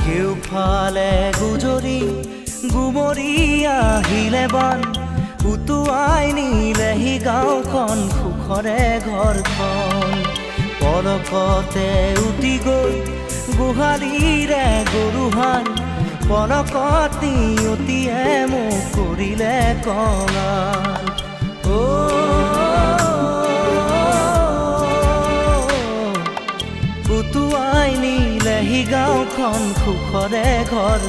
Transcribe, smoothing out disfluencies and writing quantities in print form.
কেউফালে গুজৰি গুমৰি আহিলে বান উটুৱাই নিলেহি গাঁওখন সুখৰে ঘৰখন পলকতে উটি গৈ গোহালিৰে গৰুহাল পলকত নিয়তিয়ে মোক কৰিলে কঙাল উটুৱাই নিলেহি গাঁওখন সুখৰে ঘৰ